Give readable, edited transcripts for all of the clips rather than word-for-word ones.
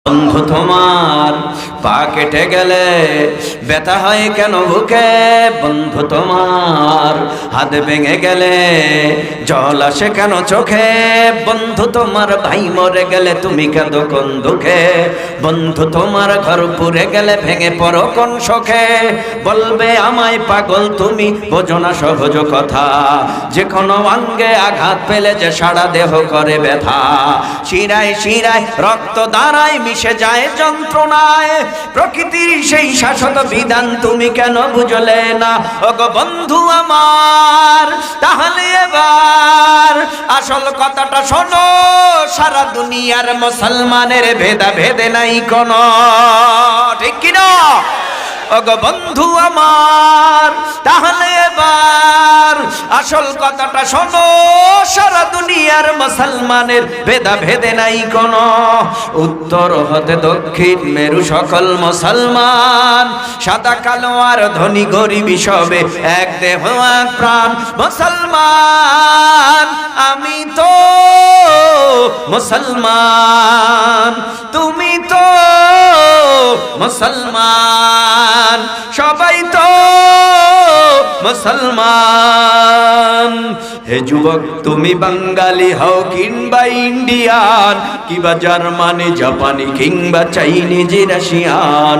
বন্ধু তোমার পা কেটে গেলে ব্যথা হয় কেন বুকে? বন্ধু তোমার হাত ভেঙে গেলে জল আসে কেন চোখে? বন্ধু তোমার ভাই মরে গেলে তুমি কাঁদো কোন দুঃখে? বন্ধু তোমার ঘর পুড়ে গেলে ভেঙে পড়ো কোন শোকে? বলবে আমায় পাগল তুমি, বোঝো না সহজ কথা, যে কোনো অঙ্গে আঘাত পেলে যে সারা দেহ করে ব্যথা। শিরায় শিরায় রক্ত দাঁড়ায় মিশে যায় যন্ত্রণায়, প্রকৃতির সেই শাশ্বত বিধান তুমি কেন বুঝলে না? ওগো বন্ধু আমার, তাহলে এবার আসল কথাটা শোনো, সারা দুনিয়ার মুসলমানের ভেদা ভেদে নাই কোনো, ঠিক কিনা? ওগো বন্ধু আমার, তাহলে এবার আসল কথাটা শোনো, সারা দুনিয়ার মুসলমানের ভেদা ভেদে নাই কোনো। উত্তর হতে দক্ষিণ মেরু সকল মুসলমান, সাদা কালো আর ধনী গরিবি সবে এক দেহ এক প্রাণ। মুসলমান আমি তো মুসলমান, তুমি তো মুসলমান, সবাই তো মুসলমান। হে যুবক, তুমি বাঙালি হও কিংবা ইন্ডিয়ান, কিংবা জার্মানি জাপানি কিংবা চাইনিজ রাশিয়ান,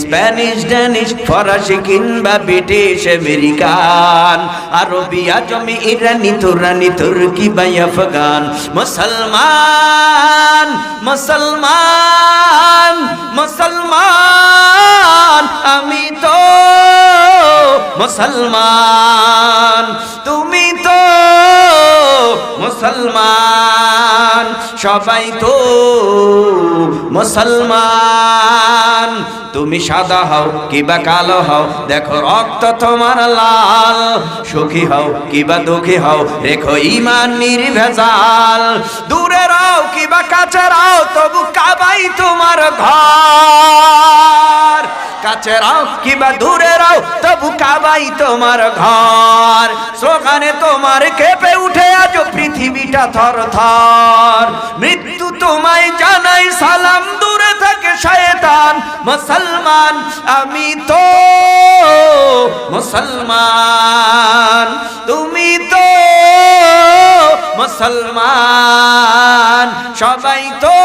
স্প্যানিশ ড্যানিশ ফরাসি কিংবা ব্রিটিশ আমেরিকান, আরবি আজমি ইরানি তুরানি তুর্কি বা আফগান। মুসলমান মুসলমান মুসলমান আমি তো মুসলমান, তুমি তো মুসলমান, সবাই তো মুসলমান। তুমি সাদা হও কিবা কালো হও, দেখো রক্ত তোমার লাল, সুখী হও কিবা দুঃখী হও, রেখো ঈমান নির্ভেজাল। দূরে রাও কিবা কাছে রাও, তবু কাবাই তোমার ঘর, কাছে রাও কিবা দূরে রাও, তবু কাবাই তোমার ঘর। স্লোগানে তোমার কেঁপে উঠে আজ পৃথিবীটা থর থর, মৃত্যু তোমায় জানাই সালাম, দূরে থাকে শয়তান। মুসলমান আমি তো মুসলমান, তুমি তো মুসলমান, সবাই তো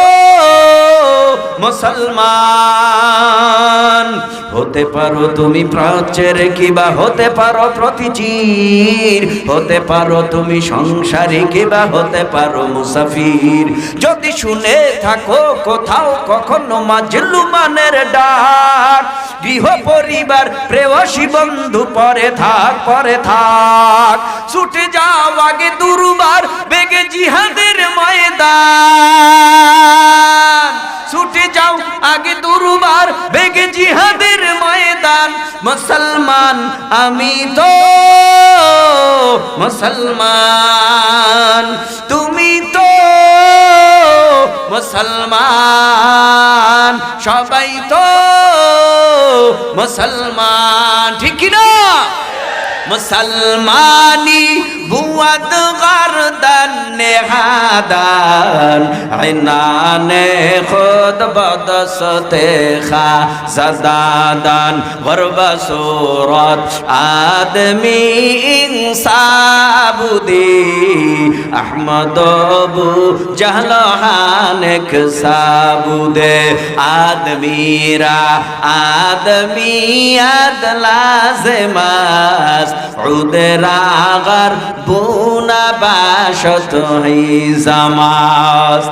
মুসলমান। হতে পারো তুমি প্রাচ্যের কিবা হতে পারো প্রতিচির, হতে পারো তুমি সংসারী কিবা হতে পারো মুসাফির। যদি শুনে থাকো কোথাও কখনো মাজলুমানের ডাক, গৃহ পরিবার প্রেয়সী বন্ধু পরে থাক পরে থাক, ছুটে যাও আগে দুর্বার বেগে জিহাদের ময়দান, ছুটে যাও আগে দুর্বার বেগে জিহাদের ময়দান। মুসলমান আমি তো মুসলমান, তুমি তো মুসলমান, সবাই তো মুসলমান, ঠিক না? মুসলমানি বুয়াদ গর্দন নেহাদান, আইনানে খুদ বদসতে খা জাদাদান, গরব সুরত আদমি ইনসাবুদি, আহমদ বু জহলহানেক সাবুদে। আদমিরা আদমিয়াত লাজমাস, উদরাগর বুনা বাশত হি জামাস।